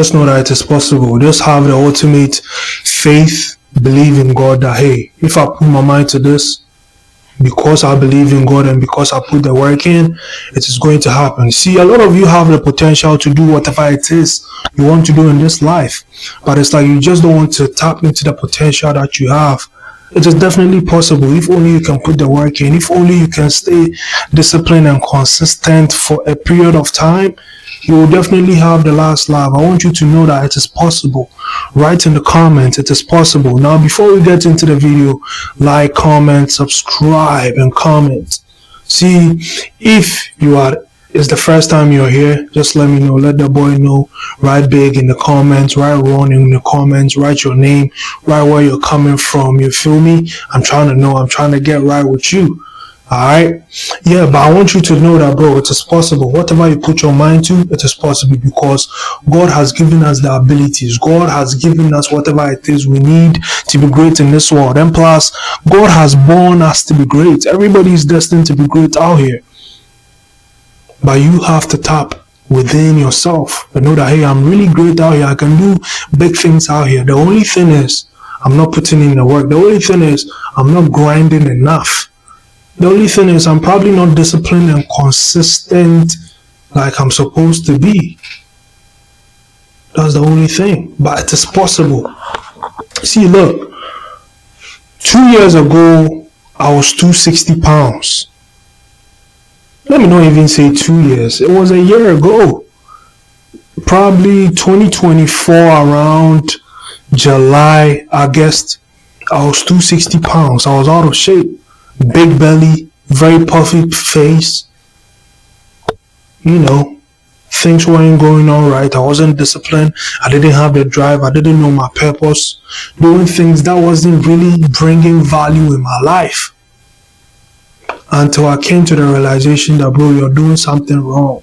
Just know that it is possible. Just have the ultimate faith, believe in God that, hey, if I put my mind to this, because I believe in God and because I put the work in, it is going to happen. See, a lot of you have the potential to do whatever it is you want to do in this life, but it's like you just don't want to tap into the potential that you have. It is definitely possible if only you can put the work in, if only you can stay disciplined and consistent for a period of time. You will definitely have the last laugh. I want you to know that it is possible. Write in the comments, it is possible. Now, before we get into the video, like, comment, subscribe, and comment. See, if it's the first time you're here, just let me know. Let the boy know. Write big in the comments. Write wrong in the comments. Write your name. Write where you're coming from. You feel me? I'm trying to know. I'm trying to get right with you. Alright? Yeah, but I want you to know that, bro, it is possible. Whatever you put your mind to, it is possible, because God has given us the abilities. God has given us whatever it is we need to be great in this world. And plus, God has born us to be great. Everybody is destined to be great out here. But you have to tap within yourself and know that, hey, I'm really great out here. I can do big things out here. The only thing is, I'm not putting in the work. The only thing is, I'm not grinding enough. The only thing is, I'm probably not disciplined and consistent like I'm supposed to be. That's the only thing. But it is possible. See, look. 2 years ago, I was 260 pounds. Let me not even say 2 years. It was a year ago. Probably 2024, around July, August, I was 260 pounds. I was out of shape. Big belly, very puffy face. You know, things weren't going on right. I wasn't disciplined. I didn't have the drive. I didn't know my purpose. Doing things that wasn't really bringing value in my life. Until I came to the realization that, bro, you're doing something wrong.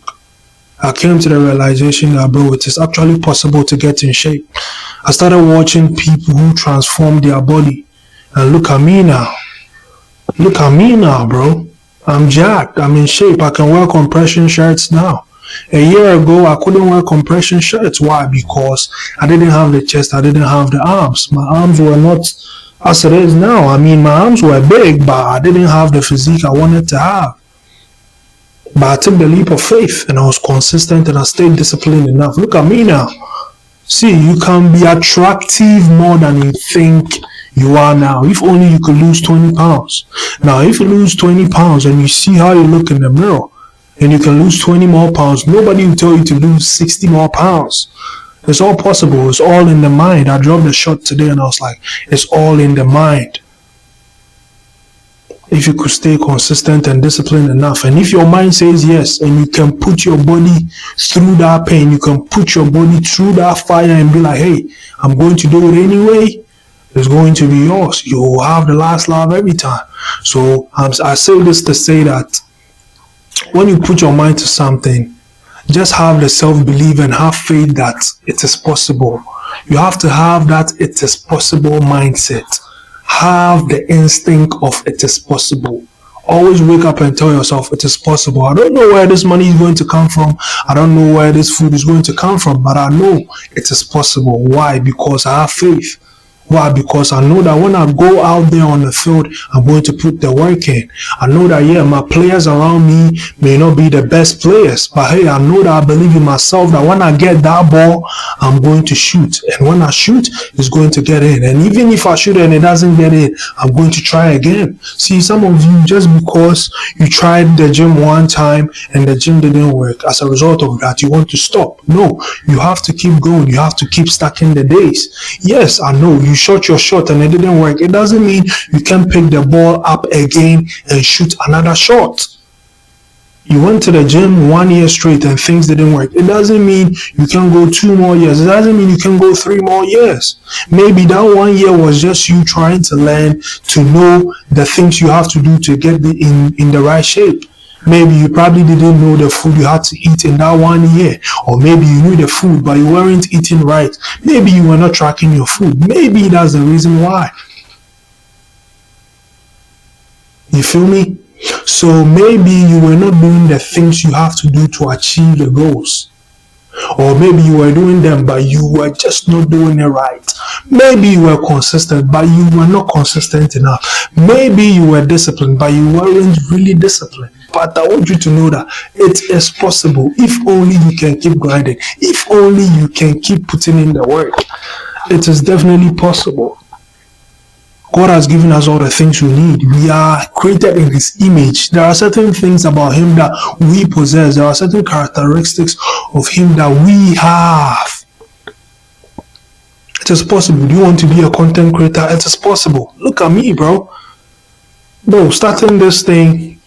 I came to the realization that, bro, it is actually possible to get in shape. I started watching people who transformed their body. And look at me now. Look at me now, bro. I'm jacked. I'm in shape. I can wear compression shirts now. A year ago, I couldn't wear compression shirts. Why? Because I didn't have the chest. I didn't have the arms. My arms were not as it is now. I mean, my arms were big, but I didn't have the physique I wanted to have. But I took the leap of faith and I was consistent and I stayed disciplined enough. Look at me now. See, you can be attractive more than you think you are now. If only you could lose 20 pounds. Now, if you lose 20 pounds and you see how you look in the mirror and you can lose 20 more pounds, nobody will tell you to lose 60 more pounds. It's all possible. It's all in the mind. I dropped the shot today and I was like, it's all in the mind. If you could stay consistent and disciplined enough, and if your mind says yes, and you can put your body through that pain, you can put your body through that fire and be like, hey, I'm going to do it anyway, it's going to be yours. You will have the last laugh every time. So I say this to say that when you put your mind to something, just have the self-belief and have faith that it is possible. You have to have that it is possible mindset. Have the instinct of it is possible. Always wake up and tell yourself it is possible. I don't know where this money is going to come from. I don't know where this food is going to come from, but I know it is possible. Why? Because I have faith. Why? Because I know that when I go out there on the field, I'm going to put the work in. I know that, yeah, my players around me may not be the best players, but hey, I know that I believe in myself that when I get that ball, I'm going to shoot. And when I shoot, it's going to get in. And even if I shoot and it doesn't get in, I'm going to try again. See, some of you, just because you tried the gym one time and the gym didn't work, as a result of that, you want to stop. No, you have to keep going. You have to keep stacking the days. Yes, I know you shot your shot and it didn't work. It doesn't mean you can pick the ball up again and shoot another shot. You went to the gym 1 year straight and things didn't work. It doesn't mean you can go 2 more years. It doesn't mean you can go 3 more years. Maybe that 1 year was just you trying to learn to know the things you have to do to get in the right shape. Maybe you probably didn't know the food you had to eat in that 1 year. Or maybe you knew the food, but you weren't eating right. Maybe you were not tracking your food. Maybe that's the reason why. You feel me? So maybe you were not doing the things you have to do to achieve the goals. Or maybe you were doing them, but you were just not doing it right. Maybe you were consistent, but you were not consistent enough. Maybe you were disciplined, but you weren't really disciplined. But I want you to know that it is possible if only you can keep grinding, if only you can keep putting in the work. It is definitely possible. God has given us all the things we need. We are created in His image. There are certain things about Him that we possess. There are certain characteristics of Him that we have. It is possible. Do you want to be a content creator? It is possible. Look at me, bro. Bro, starting this thing,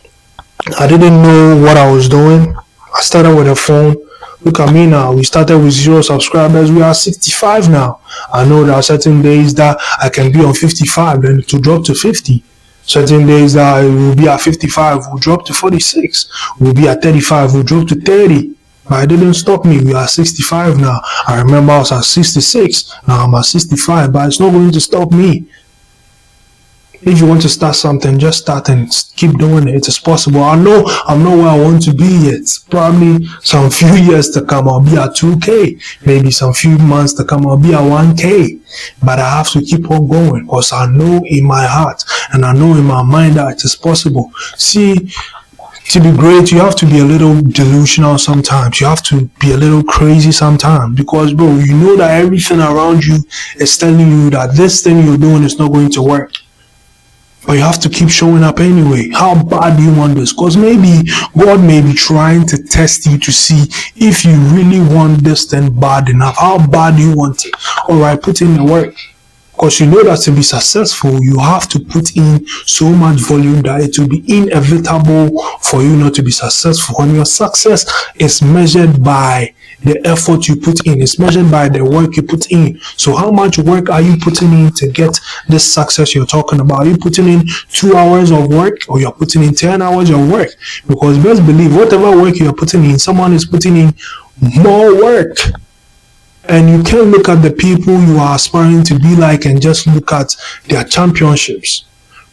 I didn't know what I was doing. I started with a phone. Look at me now. We started with 0 subscribers. We are 65 now. I know there are certain days that I can be on 55, then to drop to 50. Certain days that we will be at 55, we'll drop to 46. We'll be at 35, we'll drop to 30. But it didn't stop me. We are 65 now. I remember I was at 66. Now I'm at 65, but it's not going to stop me. If you want to start something, just start and keep doing it. It is possible. I know I'm not where I want to be yet. Probably some few years to come, I'll be at 2K. Maybe some few months to come, I'll be at 1K. But I have to keep on going because I know in my heart and I know in my mind that it is possible. See, to be great, you have to be a little delusional sometimes. You have to be a little crazy sometimes because, bro, you know that everything around you is telling you that this thing you're doing is not going to work. But you have to keep showing up anyway. How bad do you want this? Because maybe God may be trying to test you to see if you really want this thing bad enough. How bad do you want it? Alright, put in the work. Because you know that to be successful, you have to put in so much volume that it will be inevitable for you not to be successful. And your success is measured by the effort you put in. It's measured by the work you put in. So how much work are you putting in to get this success you're talking about? Are you putting in 2 hours of work or you're putting in 10 hours of work? Because best believe whatever work you're putting in, someone is putting in more work. And you can't look at the people you are aspiring to be like and just look at their championships,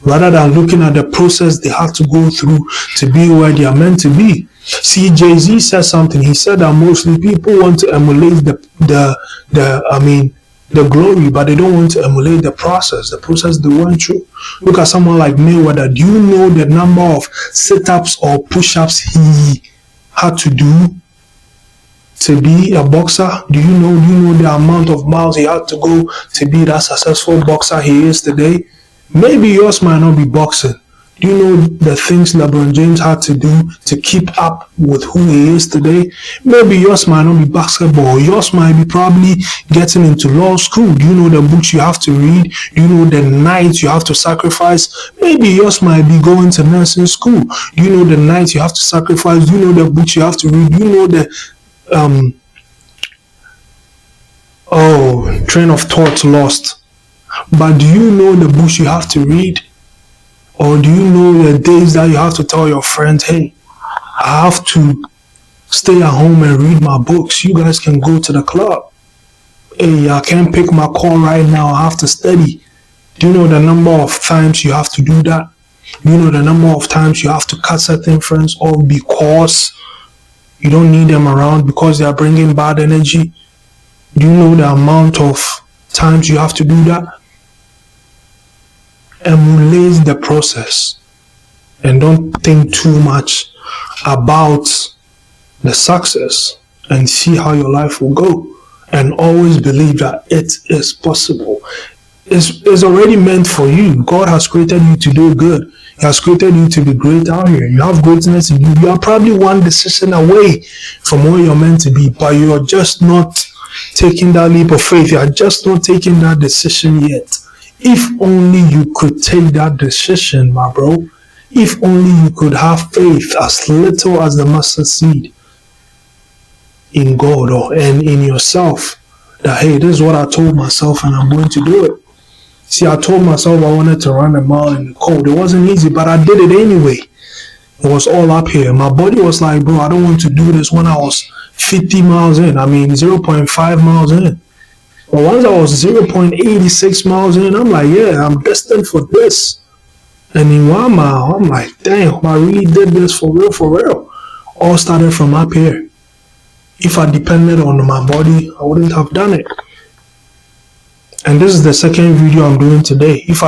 rather than looking at the process they have to go through to be where they are meant to be. See, Jay-Z said something. He said that mostly people want to emulate the glory, but they don't want to emulate the process they went through. Look at someone like Mayweather. Do you know the number of sit-ups or push-ups he had to do to be a boxer? Do you know the amount of miles he had to go to be that successful boxer he is today? Maybe yours might not be boxing. Do you know the things LeBron James had to do to keep up with who he is today? Maybe yours might not be basketball. Yours might be probably getting into law school. Do you know the books you have to read? Do you know the nights you have to sacrifice? Maybe yours might be going to nursing school. Do you know the nights you have to sacrifice? Do you know the books you have to read? Do you know the train of thought lost? But do you know the books you have to read? Or do you know the days that you have to tell your friends, hey, I have to stay at home and read my books. You guys can go to the club. Hey, I can't pick my call right now. I have to study. Do you know the number of times you have to do that? Do you know the number of times you have to cut certain friends off because you don't need them around because they are bringing bad energy? Do you know the amount of times you have to do that? Emulate the process and don't think too much about the success and see how your life will go, and always believe that it is possible. It's already meant for you. God has created you to do good. He has created you to be great out here. You have greatness in you. You are probably one decision away from where you're meant to be, but you're just not taking that leap of faith. You are just not taking that decision yet. If only you could take that decision, my bro. If only you could have faith as little as the mustard seed in God and in yourself, that hey, this is what I told myself and I'm going to do it. See, I told myself I wanted to run a mile in the cold. It wasn't easy, but I did it anyway. It was all up here. My body was like, bro, I don't want to do this when I was 50 miles in. 0.5 miles in. But once I was 0.86 miles in, I'm like, yeah, I'm destined for this. And in 1 mile, I'm like, damn, I really did this for real, for real. All started from up here. If I depended on my body, I wouldn't have done it. And this is the second video I'm doing today. If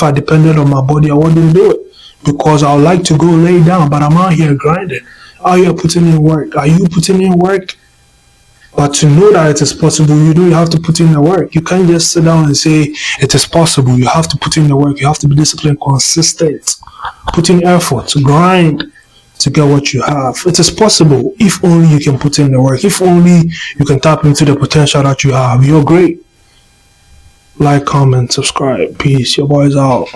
I depended on my body, I wouldn't do it, because I would like to go lay down, but I'm out here grinding, out here putting in work. Are you putting in work? But to know that it is possible, you have to put in the work. You can't just sit down and say it is possible. You have to put in the work. You have to be disciplined, consistent, put in effort, grind to get what you have. It is possible if only you can put in the work. If only you can tap into the potential that you have. You're great. Like, comment, subscribe. Peace. Your boy's out.